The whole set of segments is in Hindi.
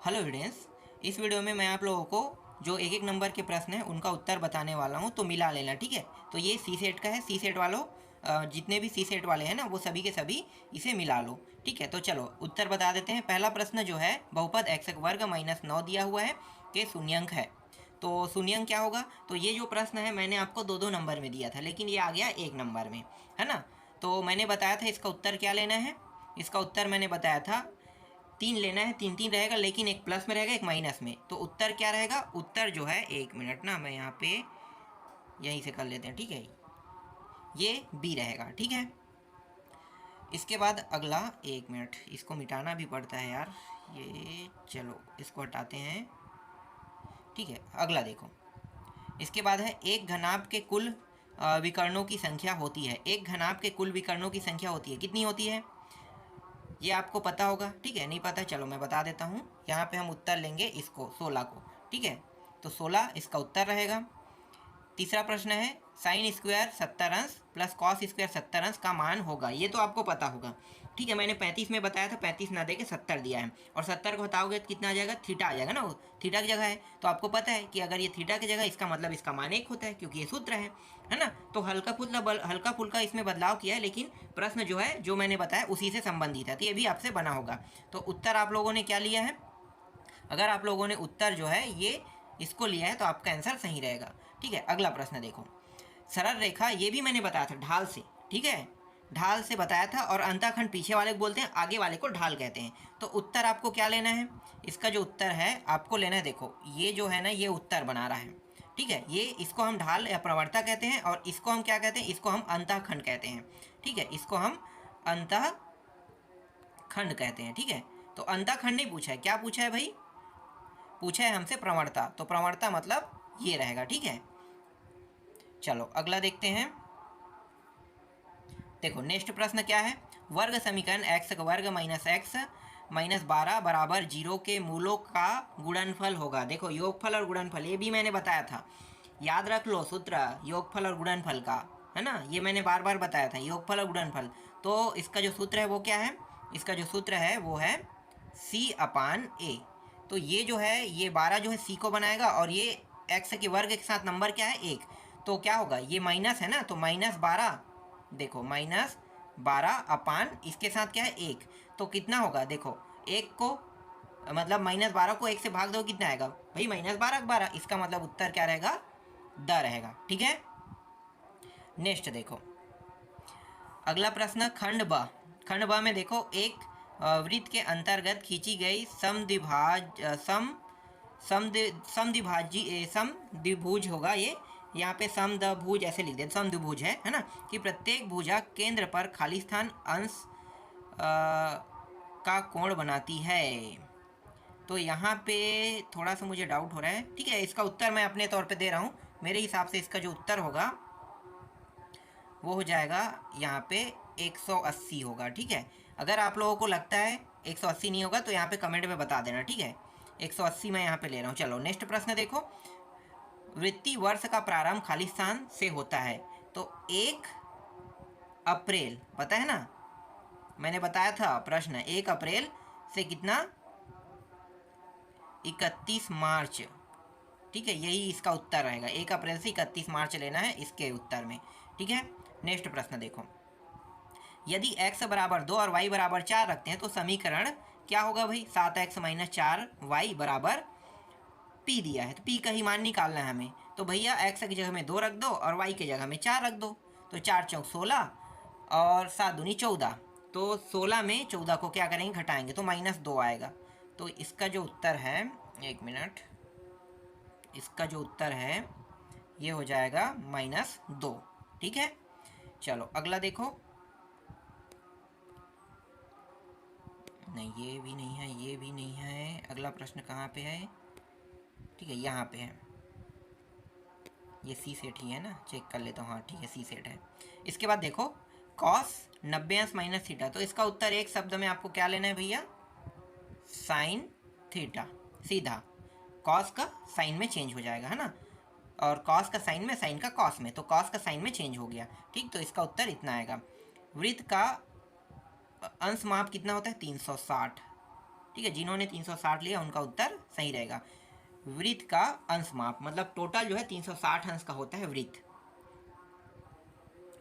हेलो स्टूडेंट्स, इस वीडियो में मैं आप लोगों को जो एक एक नंबर के प्रश्न हैं उनका उत्तर बताने वाला हूं, तो मिला लेना। ठीक है, तो ये सी सेट का है। सी सेट वालों, जितने भी सी सेट वाले हैं ना, वो सभी के सभी इसे मिला लो। ठीक है, तो चलो उत्तर बता देते हैं। पहला प्रश्न जो है, बहुपद x वर्ग माइनस 9 दिया हुआ है के शून्यंक है। तो शून्यंक क्या होगा? तो ये जो प्रश्न है मैंने आपको दो दो नंबर में दिया था, लेकिन ये आ गया एक नंबर में, है ना। तो मैंने बताया था इसका उत्तर क्या लेना है। इसका उत्तर मैंने बताया था 3 लेना है। 3 3 रहेगा, लेकिन एक प्लस में रहेगा एक माइनस में। तो उत्तर क्या रहेगा? उत्तर जो है, एक मिनट ना, मैं यहाँ पे यहीं से कर लेते हैं। ठीक है, ये बी रहेगा। ठीक है, इसके बाद अगला, एक मिनट, इसको मिटाना भी पड़ता है यार। ये चलो इसको हटाते हैं। ठीक है, अगला देखो। इसके बाद है, एक घनाभ के कुल विकर्णों की संख्या होती है। एक घनाभ के कुल विकर्णों की संख्या होती है, कितनी होती है? ये आपको पता होगा। ठीक है, नहीं पता चलो मैं बता देता हूँ। यहाँ पे हम उत्तर लेंगे इसको, 16 को। ठीक है, तो 16 इसका उत्तर रहेगा। तीसरा प्रश्न है, साइन स्क्वायर 70 अंश प्लस कॉस स्क्वायर 70 अंश का मान होगा। ये तो आपको पता होगा। ठीक है, मैंने 35 में बताया था, 35 ना दे के 70 दिया है, और 70 को हटाओगे तो कितना आ जाएगा? थीटा आ जाएगा ना, वो थीटा की जगह है। तो आपको पता है कि अगर ये थीटा की जगह, इसका मतलब इसका मान एक होता है, क्योंकि ये सूत्र है ना। तो हल्का फुल्का इसमें बदलाव किया है, लेकिन प्रश्न जो है, जो मैंने बताया उसी से संबंधित है, तो ये भी आपसे बना होगा। तो उत्तर आप लोगों ने क्या लिया है? अगर आप लोगों ने उत्तर जो है ये इसको लिया है, तो आपका आंसर सही रहेगा। ठीक है, अगला प्रश्न देखो। सरल रेखा, ये भी मैंने बताया था ढाल से। ठीक है, ढाल से बताया था, और अंतःखंड पीछे वाले को बोलते हैं, आगे वाले को ढाल कहते हैं। तो उत्तर आपको क्या लेना है? इसका जो उत्तर है आपको लेना है, देखो ये जो है ना, ये उत्तर बना रहा है। ठीक है, ये इसको हम ढाल या प्रवणता कहते हैं, और इसको हम क्या कहते हैं? इसको हम अंतःखंड कहते हैं। ठीक है, इसको हम अंतःखंड कहते हैं। ठीक है, तो अंतःखंड नहीं पूछा है, क्या पूछा है भाई? पूछा है हमसे प्रवणता। तो प्रवणता मतलब ये रहेगा। ठीक है, चलो अगला देखते हैं। देखो नेक्स्ट प्रश्न क्या है, वर्ग समीकरण एक्स वर्ग माइनस एक्स माइनस 12 बराबर 0 के मूलों का गुणनफल होगा। देखो योगफल और गुणनफल, ये भी मैंने बताया था, याद रख लो सूत्र योगफल और गुणनफल का, है ना। ये मैंने बार बार बताया था, योगफल और गुणनफल। तो इसका जो सूत्र है वो क्या है? इसका जो सूत्र है वो है सी अपान ए। तो ये जो है, ये 12 जो है सी को बनाएगा, और ये एक्स के वर्ग के साथ नंबर क्या है? एक। तो क्या होगा? ये माइनस है ना, तो -12, देखो -12 अपान इसके साथ क्या है? एक। तो कितना होगा? देखो एक को, मतलब -12 को एक से भाग दो, कितना आएगा भाई? -12 12। इसका मतलब उत्तर क्या रहेगा? द रहेगा। ठीक है, नेक्स्ट देखो अगला प्रश्न, खंड ब। खंड ब में देखो, एक वृत्त के अंतर्गत खींची गई समद्विभुज होगा ये। यहाँ पे समद्विभुज ऐसे लिख देते, समद्विभुज है ना, कि प्रत्येक भुजा केंद्र पर खाली स्थान अंश का कोण बनाती है। तो यहाँ पे थोड़ा सा मुझे डाउट हो रहा है। ठीक है, इसका उत्तर मैं अपने तौर पे दे रहा हूँ। मेरे हिसाब से इसका जो उत्तर होगा वो हो जाएगा यहाँ पे 180 होगा। ठीक है, अगर आप लोगों को लगता है 180 नहीं होगा तो यहाँ पे कमेंट में बता देना। ठीक है, 180 मैं यहाँ पे ले रहा हूँ। चलो नेक्स्ट प्रश्न देखो, वृत्ति वर्ष का प्रारंभ खाली स्थान से होता है। तो 1 अप्रैल पता है ना, मैंने बताया था प्रश्न, 1 अप्रैल से कितना? 31 मार्च। ठीक है, यही इसका उत्तर रहेगा, 1 अप्रैल से 31 मार्च लेना है इसके उत्तर में। ठीक है, नेक्स्ट प्रश्न देखो, यदि x बराबर 2 और y बराबर 4 रखते हैं तो समीकरण क्या होगा भाई? 7x माइनस 4y बराबर p दिया है, तो p का ही मान निकालना है हमें। तो भैया x की जगह में 2 रख दो और y की जगह में 4 रख दो। तो 4 चौक 16 और 7 दूनी 14। तो 16 में 14 को क्या करेंगे? घटाएंगे, तो -2 आएगा। तो इसका जो उत्तर है, एक मिनट, इसका जो उत्तर है ये हो जाएगा -2। ठीक है, चलो अगला देखो। नहीं, ये भी नहीं है, ये भी नहीं है। अगला प्रश्न कहाँ पे है? ठीक है, यहाँ पे है। ये सी सेट ही है ना, चेक कर लेता हूँ। हाँ ठीक है, सी सेट है। इसके बाद देखो, कॉस 90 अंश माइनस थीटा। तो इसका उत्तर एक शब्द में आपको क्या लेना है भैया? Sine theta. सीधा कॉस का साइन में चेंज हो जाएगा, है ना, और कॉस का साइन में, साइन का कॉस में, तो कॉस का साइन में चेंज हो गया। ठीक, तो इसका उत्तर इतना आएगा। वृत्त का अंश माप कितना होता है? 360। ठीक है, जिन्होंने 360 लिया उनका उत्तर सही रहेगा। वृत्त का अंश माप, मतलब टोटल जो है 360 अंश का होता है वृत्त।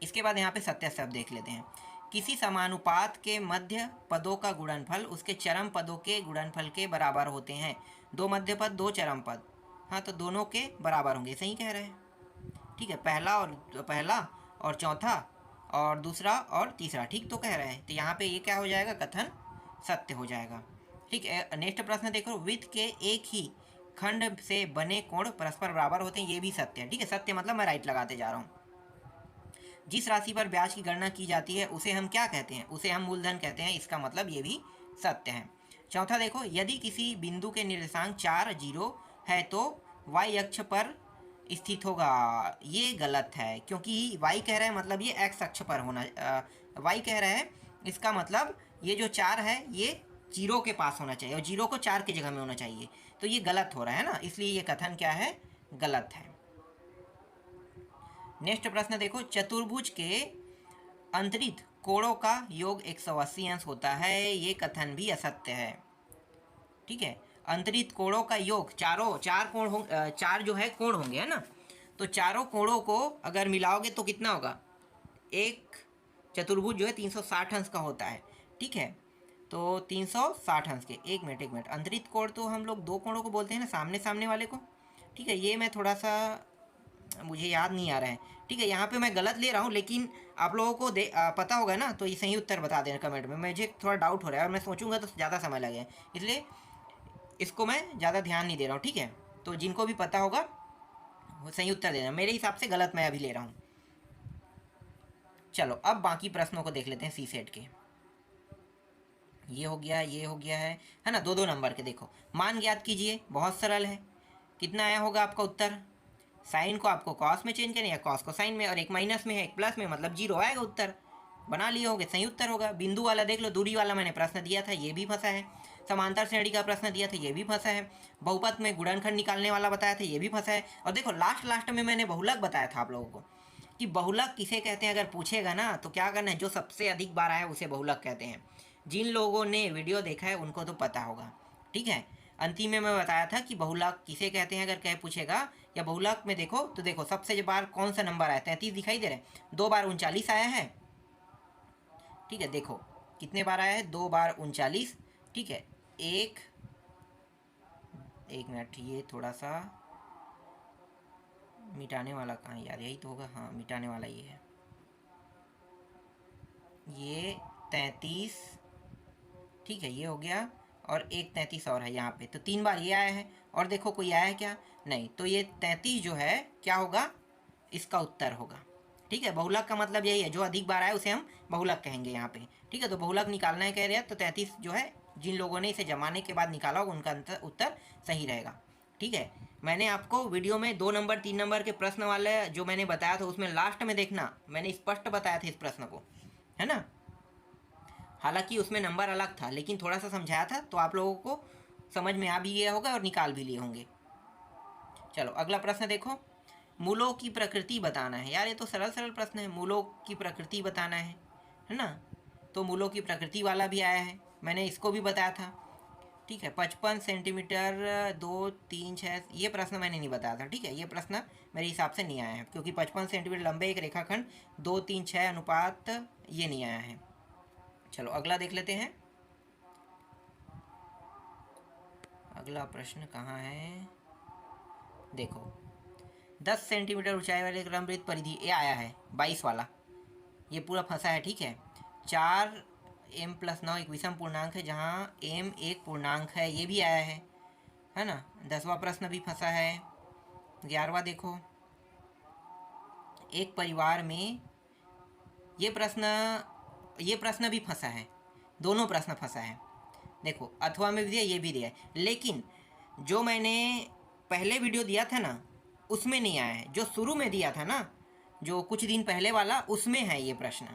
इसके बाद यहाँ पे सत्यासब देख लेते हैं। किसी समानुपात के मध्य पदों का गुणनफल उसके चरम पदों के गुणनफल के बराबर होते हैं। दो मध्य पद, दो चरम पद, हाँ तो दोनों के बराबर होंगे, सही कह रहे हैं। ठीक है, पहला और चौथा और दूसरा और तीसरा, ठीक तो कह रहे हैं। तो यहाँ पे ये क्या हो जाएगा, कथन सत्य हो जाएगा। ठीक है, नेक्स्ट प्रश्न देखो, वृत्त के एक ही खंड से बने कोण परस्पर बराबर होते हैं, ये भी सत्य है। ठीक है, सत्य मतलब मैं राइट लगाते जा रहा हूँ। जिस राशि पर ब्याज की गणना की जाती है उसे हम क्या कहते हैं, उसे हम मूलधन कहते हैं, इसका मतलब ये भी सत्य है। चौथा देखो, यदि किसी बिंदु के निर्देशांक 4 0 है तो y अक्ष पर स्थित होगा, ये गलत है, क्योंकि y कह रहा है मतलब ये x अक्ष पर होना, y कह रहा है इसका मतलब ये जो 4 है ये 0 के पास होना चाहिए और 0 को 4 की जगह में होना चाहिए, तो ये गलत हो रहा है ना, इसलिए ये कथन क्या है, गलत है। नेक्स्ट प्रश्न देखो, चतुर्भुज के अंतरित कोणों का योग 180 अंश होता है, ये कथन भी असत्य है। ठीक है, अंतरित कोणों का योग, चार जो है कोण होंगे, है ना, तो चारों कोणों को अगर मिलाओगे तो कितना होगा, एक चतुर्भुज जो है 360 अंश का होता है। ठीक है, तो 360 अंश के, एक मिनट, अंतरित कोण तो हम लोग दो कोणों को बोलते हैं ना, सामने सामने वाले को। ठीक है, ये मैं थोड़ा सा मुझे याद नहीं आ रहा है। ठीक है, यहाँ पे मैं गलत ले रहा हूँ, लेकिन आप लोगों को पता होगा ना, तो ये सही उत्तर बता देना कमेंट में, मुझे थोड़ा डाउट हो रहा है और मैं सोचूंगा तो ज़्यादा समय लगेगा, इसलिए इसको मैं ज़्यादा ध्यान नहीं दे रहा हूँ। ठीक है, तो जिनको भी पता होगा वो सही उत्तर देना, मेरे हिसाब से गलत मैं अभी ले रहा हूँ। चलो अब बाकी प्रश्नों को देख लेते हैं सी सेट के। ये हो गया है ना, दो दो नंबर के। देखो, मान ज्ञात कीजिए, बहुत सरल है। कितना आया होगा आपका उत्तर, साइन को आपको कॉस में चेंज करें या कॉस को साइन में, और एक माइनस में है एक प्लस में, मतलब 0 आएगा उत्तर, बना लिए होगे, सही उत्तर होगा। बिंदु वाला देख लो, दूरी वाला मैंने प्रश्न दिया था, ये भी फंसा है। समांतर श्रेणी का प्रश्न दिया था, ये भी फंसा है। बहुपद में गुणनखंड निकालने वाला बताया था, ये भी फंसा है। और देखो लास्ट में मैंने बहुलक बताया था आप लोगों को, कि बहुलक किसे कहते हैं, अगर पूछेगा ना तो क्या करना है, जो सबसे अधिक बार आया उसे बहुलक कहते हैं। जिन लोगों ने वीडियो देखा है उनको तो पता होगा। ठीक है, अंतिम में मैं बताया था कि बहुलक किसे कहते हैं, अगर कह पूछेगा, या बहुलक में देखो तो देखो सबसे बार कौन सा नंबर आया, 33 दिखाई दे रहा है, 2 बार 39 आया है। ठीक है, देखो कितने बार आया है, 2 बार 39। ठीक है, एक मिनट, ये थोड़ा सा मिटाने वाला कहाँ है यार, यही तो होगा, हाँ मिटाने वाला ये है, ये 33। ठीक है, ये हो गया, और एक 33 और है यहाँ पे, तो 3 बार ये आया है। और देखो कोई आया है क्या, नहीं, तो ये 33 जो है क्या होगा, इसका उत्तर होगा। ठीक है, बहुलक का मतलब यही है, जो अधिक बार आए उसे हम बहुलक कहेंगे यहाँ पे। ठीक है, तो बहुलक निकालना है कह रहे हैं, तो 33 जो है, जिन लोगों ने इसे जमाने के बाद निकाला होगा उनका उत्तर सही रहेगा। ठीक है, मैंने आपको वीडियो में 2 नंबर 3 नंबर के प्रश्न वाले जो मैंने बताया था, उसमें लास्ट में देखना मैंने स्पष्ट बताया था इस प्रश्न को, है ना। हालांकि उसमें नंबर अलग था, लेकिन थोड़ा सा समझाया था, तो आप लोगों को समझ में आ भी गया होगा और निकाल भी लिए होंगे। चलो अगला प्रश्न देखो, मूलों की प्रकृति बताना है। यार ये तो सरल प्रश्न है, मूलों की प्रकृति बताना है ना। तो मूलों की प्रकृति वाला भी आया है, मैंने इसको भी बताया था। ठीक है, 55 सेंटीमीटर 2 3 6, ये प्रश्न मैंने नहीं बताया था। ठीक है, ये प्रश्न मेरे हिसाब से नहीं आया है, क्योंकि 55 सेंटीमीटर लंबे एक रेखाखंड 2 3 6 अनुपात ये नहीं आया है। चलो अगला देख लेते हैं, अगला प्रश्न कहाँ है, देखो 10 सेंटीमीटर ऊंचाई वाले क्रमवृत्त परिधि, ये आया है 22 वाला, ये पूरा फंसा है। ठीक है, 4m+9 एक विषम पूर्णांक है, जहाँ m एक पूर्णांक है, ये भी आया है ना। 10वां प्रश्न भी फंसा है। 11वां देखो, एक परिवार में, ये प्रश्न भी फंसा है, दोनों प्रश्न फंसा है। देखो अथवा में भी दिया, ये भी दिया है, लेकिन जो मैंने पहले वीडियो दिया था ना उसमें नहीं आया है, जो शुरू में दिया था ना, जो कुछ दिन पहले वाला, उसमें है ये प्रश्न,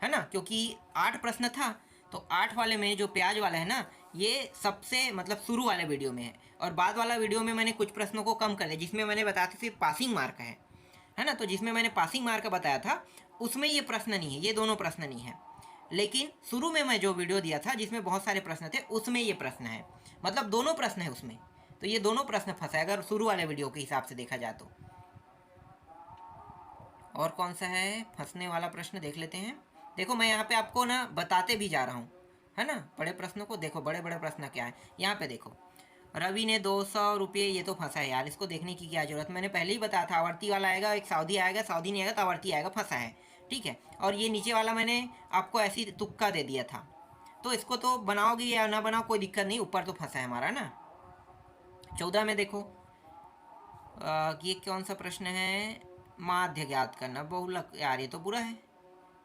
है ना। क्योंकि 8 प्रश्न था, तो 8 वाले में जो प्याज वाला है ना, ये सबसे मतलब शुरू वाले वीडियो में है, और बाद वाला वीडियो में मैंने कुछ प्रश्नों को कम कर दिया, जिसमें मैंने बताया था सिर्फ पासिंग मार्क है ना। तो जिसमें मैंने पासिंग मार्क बताया था उसमें ये प्रश्न नहीं है, ये दोनों प्रश्न नहीं है। लेकिन शुरू में मैं जो वीडियो दिया था जिसमें बहुत सारे प्रश्न थे उसमें ये प्रश्न है, मतलब दोनों प्रश्न है उसमें, तो ये दोनों प्रश्न फंसा है अगर शुरू वाले वीडियो के हिसाब से देखा जाए तो। और कौन सा है फंसने वाला प्रश्न देख लेते हैं। देखो मैं यहाँ पे आपको ना बताते भी जा रहा हूँ, है ना, बड़े प्रश्नों को देखो, बड़े बड़े प्रश्न क्या है। यहाँ पे देखो, रवि ने 200 रुपये, ये तो फंसा है यार, इसको देखने की क्या जरूरत, मैंने पहले ही बताया था आवर्ती वाला आएगा, एक सऊदी आएगा, सऊदी नहीं आएगा तो आवर्ती आएगा, फंसा है, ठीक है। और ये नीचे वाला मैंने आपको ऐसी तुक्का दे दिया था, तो इसको तो बनाओगे या ना बनाओ कोई दिक्कत नहीं, ऊपर तो फंसा है हमारा ना। 14 में देखो ये कौन सा प्रश्न है, माध्य ज्ञात करना, बहुलक, यार ये तो बुरा है,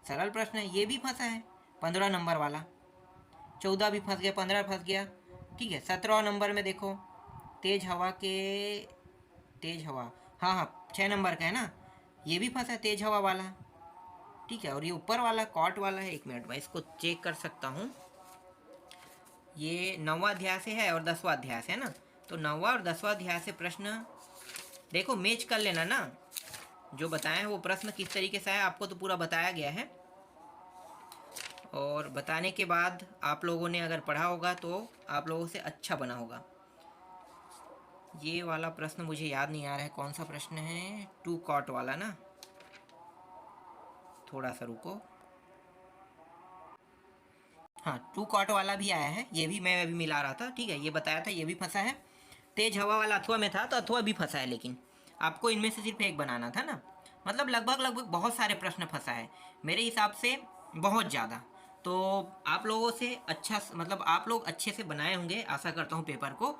सरल प्रश्न है, ये भी फंसा है 15 नंबर वाला। 14 भी फंस गया, 15 फंस गया, ठीक है। 17 नंबर में देखो, तेज हवा के, तेज हवा, हाँ हाँ 6 नंबर का है ना, ये भी फंसा है तेज हवा वाला, ठीक है। और ये ऊपर वाला कॉट वाला है, 1 मिनट में इसको चेक कर सकता हूँ, ये 9वां अध्याय से है और 10वां अध्याय से है ना, तो 9वां और 10वां अध्याय से प्रश्न देखो मैच कर लेना ना, जो बताए हैं वो प्रश्न किस तरीके से है आपको तो पूरा बताया गया है, और बताने के बाद आप लोगों ने अगर पढ़ा होगा तो आप लोगों से अच्छा बना होगा। ये वाला प्रश्न मुझे याद नहीं आ रहा है कौन सा प्रश्न है, 2 कॉट वाला ना, थोड़ा सा रुको, हाँ 2 कॉट वाला भी आया है, ये भी मैं अभी मिला रहा था, ठीक है, ये बताया था, ये भी फंसा है। तेज हवा वाला अथवा में था तो अथवा भी फंसा है, लेकिन आपको इनमें से सिर्फ एक बनाना था ना, मतलब लगभग लगभग बहुत सारे प्रश्न फंसा है मेरे हिसाब से, बहुत ज़्यादा। तो आप लोगों से अच्छा, मतलब आप लोग अच्छे से बनाए होंगे, आशा करता हूँ पेपर को,